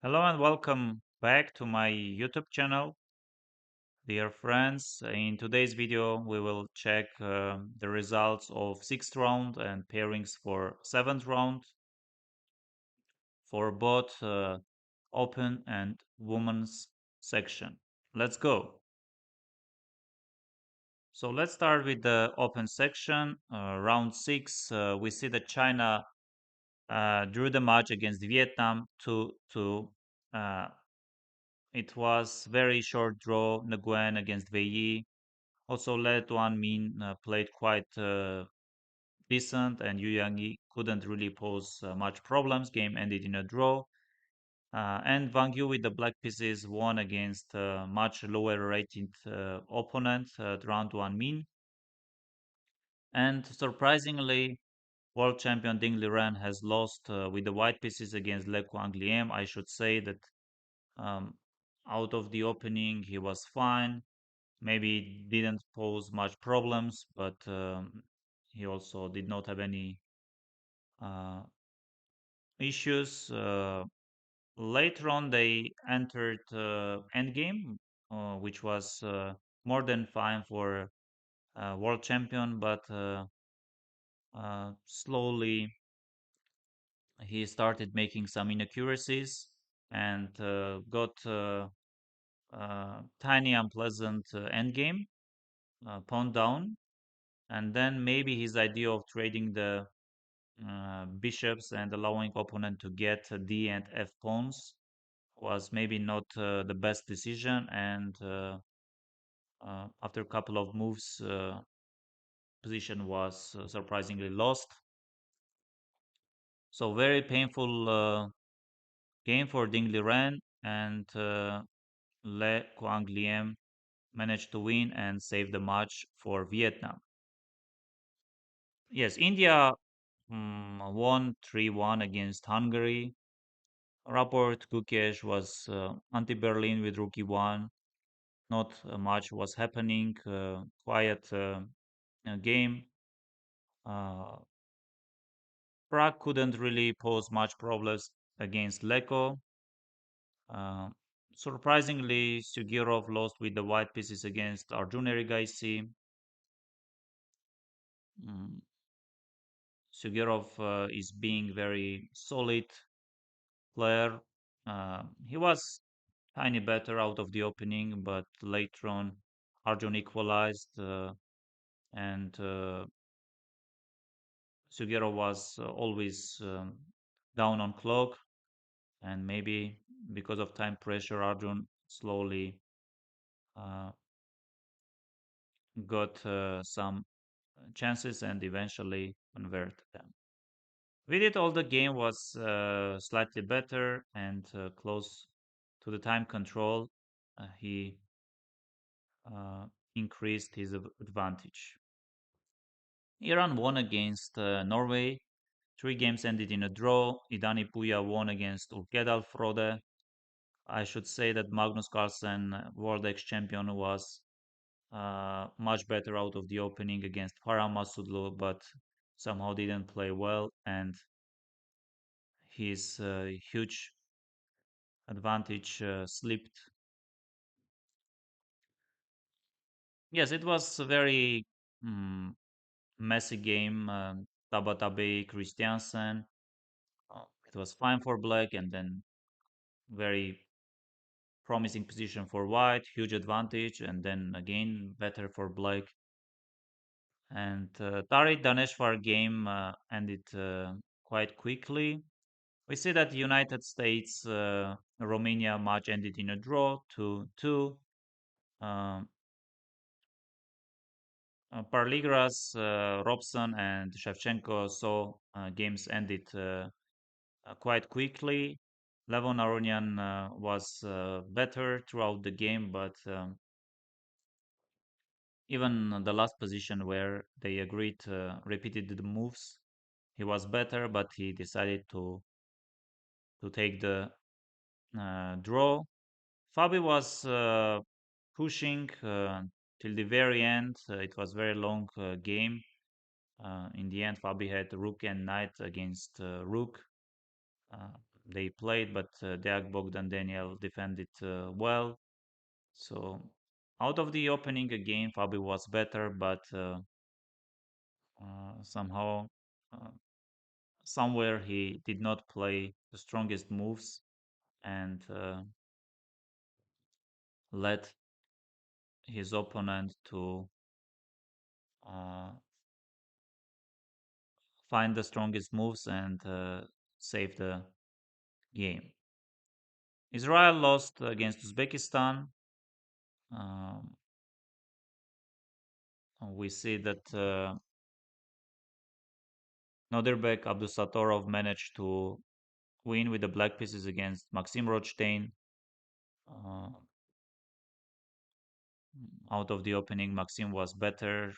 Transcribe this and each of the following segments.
Hello and welcome back to my YouTube channel, dear friends. In today's video, we will check the results of sixth round and pairings for seventh round for both open and women's section. Let's go. So let's start with the open section. Round six, we see that China drew the match against Vietnam 2-2. It was very short draw. Nguyen against Wei Yi. Also, Le Tuan Min played quite decent, and Yu Yang couldn't really pose much problems. Game ended in a draw. And Wang Yu with the black pieces won against much lower rated opponent, Round 1 Min. And surprisingly, world champion Ding Liren has lost with the white pieces against Le Quang Liem. I should say that um, out of the opening, he was fine. Maybe didn't pose much problems, but he also did not have any uh, issues. Later on, they entered endgame, which was more than fine for world champion, but slowly he started making some inaccuracies and got tiny unpleasant endgame, pawn down, and then maybe his idea of trading the bishops and allowing opponent to get D and F pawns was maybe not the best decision. And after a couple of moves, position was surprisingly lost. So very painful game for Ding Liren, and Le Quang Liem managed to win and save the match for Vietnam. Yes, India won 3-1 against Hungary. Rapport Gukesh was anti-Berlin with rookie one. Not much was happening. Quiet game. Uh, Prague couldn't really pose much problems against Leko. Uh, Surprisingly, Sugirov lost with the white pieces against Arjun Erigaisi. Mm, Sugirov is being very solid player. He was tiny better out of the opening, but later on, Arjun equalized, and Sugero was always down on clock, and maybe because of time pressure, Arjun slowly uh, got some chances and eventually converted them. With it, all the game was slightly better and close to the time control. He uh, increased his advantage. Iran won against Norway. Three games ended in a draw. Idani Puya won against Ulkedal Frode. I should say that Magnus Carlsen, World X champion, was much better out of the opening against Farah Masudlu, but somehow didn't play well, and his huge advantage slipped. Yes, it was a very mm, messy game. Tabatabe Christiansen. It was fine for black, and then very promising position for white, huge advantage, and then again better for black. And Tari Daneshvar game ended quite quickly. We see that the United States Romania match ended in a draw 2-2. Um, Parligras, Robson, and Shevchenko saw games ended quite quickly. Levon Aronian was better throughout the game, but even the last position where they agreed repeated the moves, he was better, but he decided to take the draw. Fabi was pushing till the very end. It was very long game. In the end, Fabi had rook and knight against rook. Uh, they played, but Deak Bogdan Daniel defended well. So out of the opening game, Fabi was better, but somehow, uh, somewhere he did not play the strongest moves and led his opponent to uh, find the strongest moves and save the game. Israel lost against Uzbekistan. Um, we see that Nodirbek Abdusatorov managed to win with the black pieces against Maxim Rothstein. Uh, out of the opening, Maxim was better,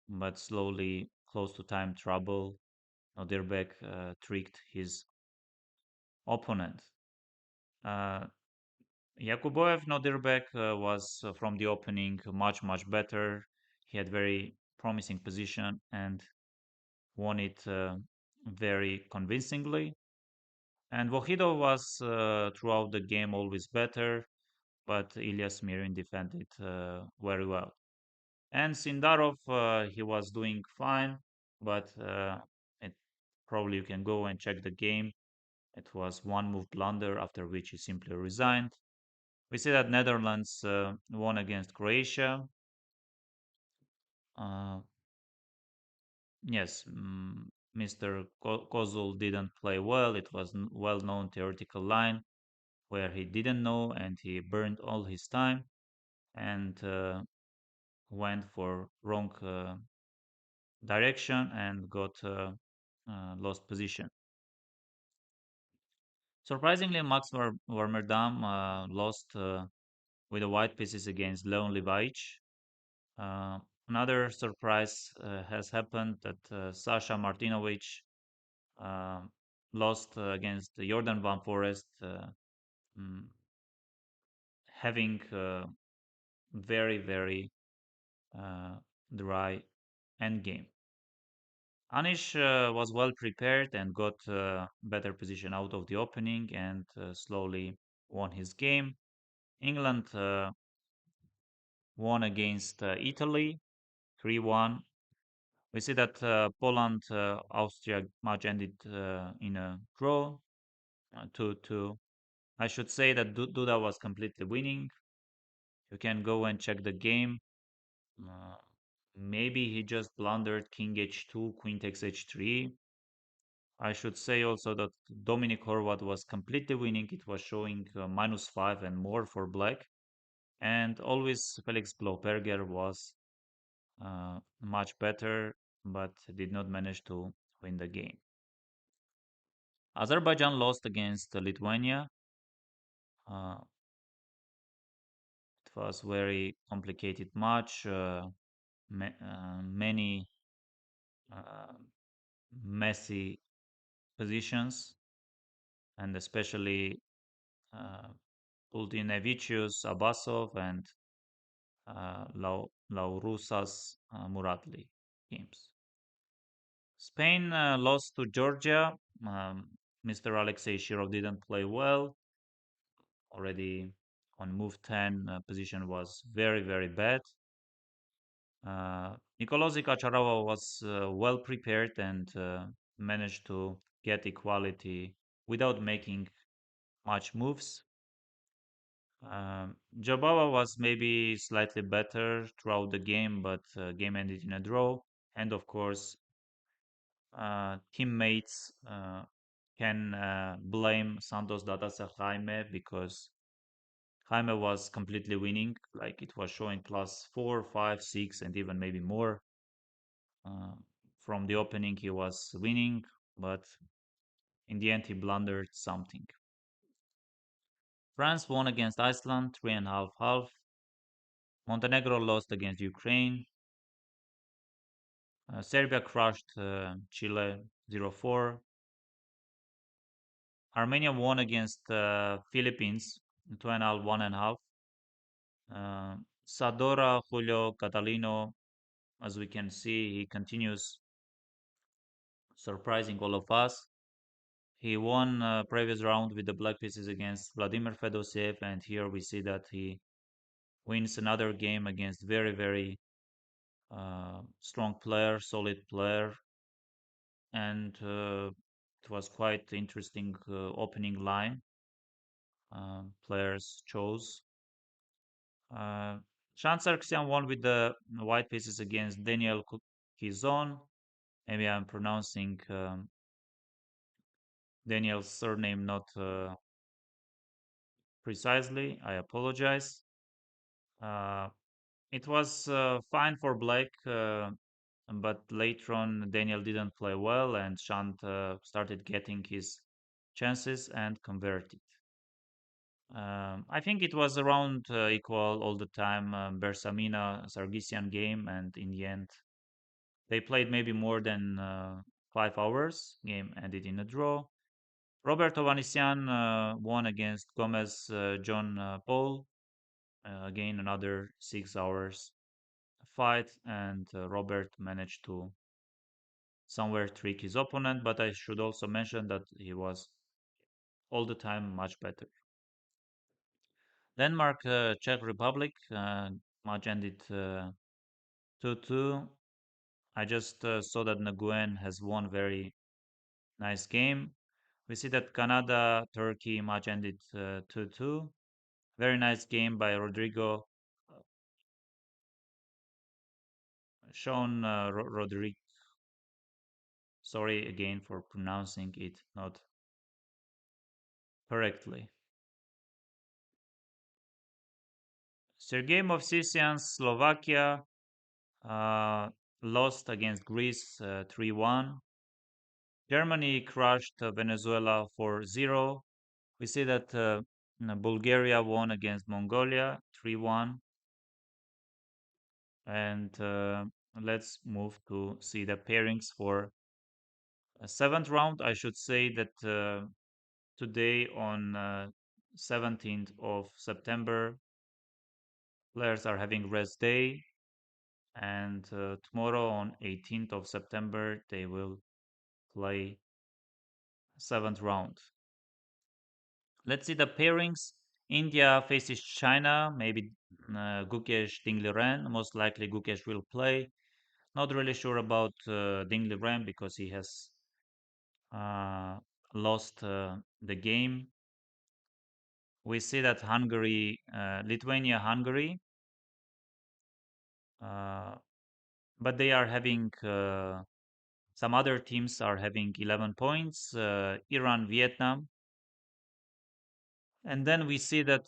but slowly close to time trouble. Nodirbek tricked his opponent. Uh, Yakuboev Nodirbek was from the opening much better. He had very promising position and won it very convincingly. And Vohidov was throughout the game always better, but Ilyas Mirin defended very well. And Sindarov, he was doing fine, but it, probably you can go and check the game. It was one move blunder after which he simply resigned. We see that Netherlands won against Croatia. Uh, yes, Mr. Kozul didn't play well. It was well-known theoretical line where he didn't know and he burned all his time and went for wrong direction and got lost position. Surprisingly, Max Warmerdam lost with the white pieces against Leon Livaich. Another surprise has happened that Sasha Martinovic uh, lost against Jordan Van Forest, mm, having very uh, dry endgame. Anish was well prepared and got better position out of the opening and slowly won his game. England won against Italy 3-1. We see that Poland Austria match ended in a draw 2-2. I should say that Duda was completely winning. You can go and check the game. Uh, maybe he just blundered King H2, Queen takes H3. I should say also that Dominic Horvat was completely winning. It was showing -5 and more for black. And always Felix Blauperger was much better, but did not manage to win the game. Azerbaijan lost against Lithuania. Uh, it was very complicated match. Many uh, messy positions, and especially uh, Pultinevicius, Abasov, and Laurusas Muratli games. Spain lost to Georgia. Mr. Alexei Shirov didn't play well. Already on move 10, position was very bad. Nikolozi Kacharova was well prepared and managed to get equality without making much moves. Jabava was maybe slightly better throughout the game, but game ended in a draw. And of course, teammates can blame Santos Datasa Jaime because Jaime was completely winning. Like it was showing +4, 5, 6, and even maybe more. Uh, from the opening, he was winning, but in the end, he blundered something. France won against Iceland 3.5-half. Montenegro lost against Ukraine. Serbia crushed Chile 0-4. Armenia won against Philippines 2.5, 1.5. Sadora Julio Catalino, as we can see, he continues surprising all of us. He won previous round with the black pieces against Vladimir Fedosiev, and here we see that he wins another game against very strong player, solid player, and it was quite interesting opening line players chose. Uh, Shan Sarkisian won with the white pieces against Daniel Kizon. Maybe I'm pronouncing Daniel's surname not precisely. I apologize. Uh, it was fine for Black, but later on Daniel didn't play well, and Shant started getting his chances and converted. I think it was around equal all the time, Bersamina Sargisian game, and in the end, they played maybe more than 5 hours. Game ended in a draw. Roberto Vanessian won against Gomez John Paul. Again, another 6 hours fight, and Robert managed to somewhere trick his opponent. But I should also mention that he was all the time much better. Denmark, Czech Republic, match ended 2-2. I just saw that Nguyen has won very nice game. We see that Canada, Turkey match ended 2-2. Very nice game by Rodrigo, Sean Rodrigue. Sorry again for pronouncing it not correctly. Sergei Movsisyan, Slovakia, uh, lost against Greece 3-1. Germany crushed Venezuela 4-0. We see that Bulgaria won against Mongolia 3-1. And let's move to see the pairings for a seventh round. I should say that today on 17th of September, players are having rest day. And tomorrow on 18th of September, they will play seventh round. Let's see the pairings. India faces China. Maybe Gukesh Ding Liren. Most likely Gukesh will play. Not really sure about Ding Liren because he has uh, lost the game. We see that Hungary, Lithuania, Hungary, uh, but they are having some other teams are having 11 points. Iran, Vietnam, and then we see that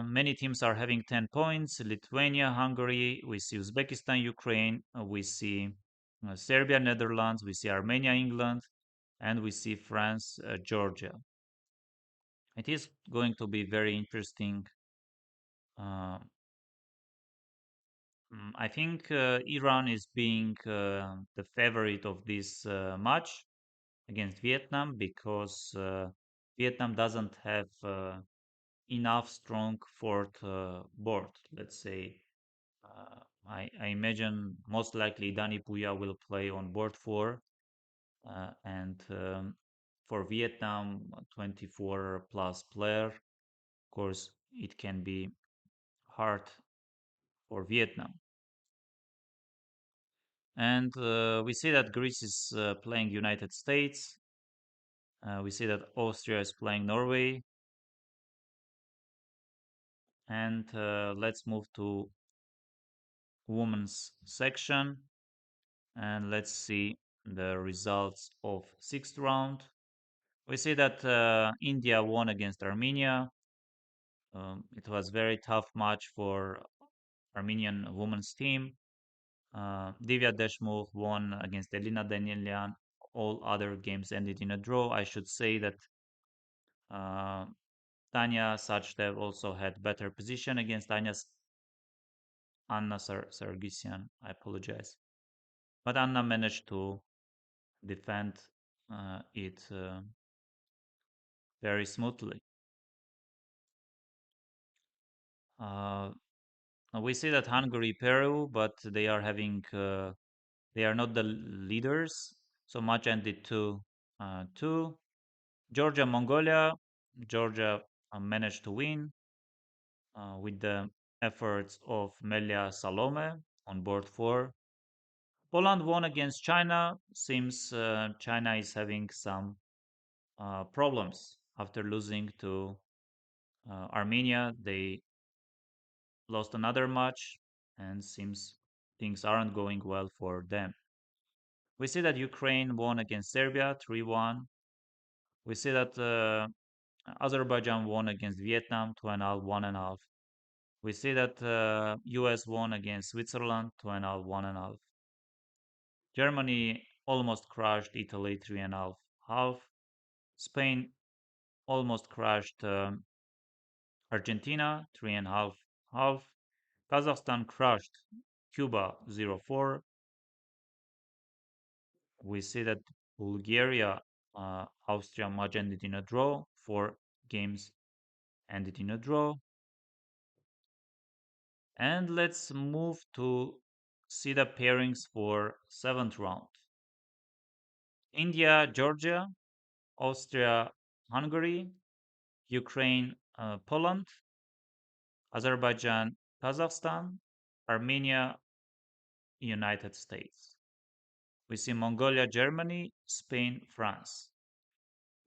many teams are having 10 points. Lithuania, Hungary. We see Uzbekistan, Ukraine. We see Serbia, Netherlands. We see Armenia, England, and we see France, Georgia. It is going to be very interesting. Uh, I think Iran is being the favorite of this match against Vietnam because Vietnam doesn't have enough strong fourth board. Let's say I imagine most likely Dani Puya will play on board four, and for Vietnam, 24 plus player, of course, it can be hard for Vietnam. And we see that Greece is playing United States. We see that Austria is playing Norway. And let's move to women's section. And let's see the results of sixth round. We see that India won against Armenia. It was very tough match for Armenian women's team. Divya Deshmukh won against Elina Danielyan. All other games ended in a draw. I should say that uh, Tanya Sachdev also had better position against Anna Sargisian. I apologize. But Anna managed to defend it very smoothly. Uh, we see that Hungary, Peru, but they are having they are not the leaders. So much ended 2-2. Georgia, Mongolia. Georgia managed to win with the efforts of Melia Salome on board four. Poland won against China. Seems China is having some problems after losing to Armenia. They lost another match, and seems things aren't going well for them. We see that Ukraine won against Serbia 3-1. We see that Azerbaijan won against Vietnam 2-0, 1-0. We see that US won against Switzerland 2-0, 1-0. Germany almost crushed Italy 3-0, half. Spain almost crushed Argentina 3-1/2, half. Kazakhstan crushed Cuba 0-4. We see that Bulgaria, Austria match ended in a draw. 4 games ended in a draw. And let's move to see the pairings for seventh round. India, Georgia, Austria, Hungary, Ukraine, Poland, Azerbaijan, Kazakhstan, Armenia, United States. We see Mongolia, Germany, Spain, France.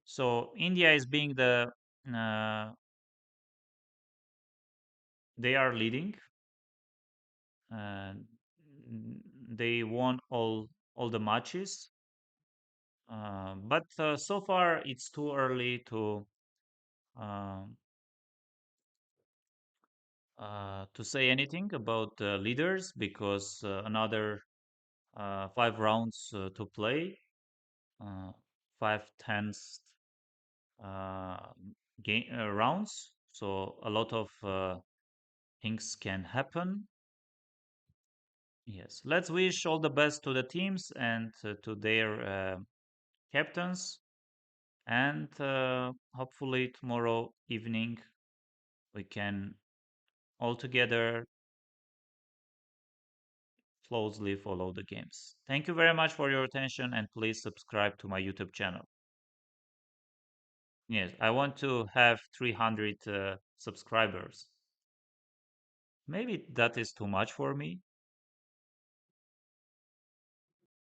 So India is being uh, they are leading. And they won all the matches. But so far, it's too early um to say anything about the leaders because another 5 rounds to play, uh, 5 tenths uh, game rounds. So a lot of things can happen. Yes, let's wish all the best to the teams and to their captains. And hopefully tomorrow evening we can all together closely follow the games. Thank you very much for your attention and please subscribe to my YouTube channel. Yes, I want to have 300 subscribers. Maybe that is too much for me.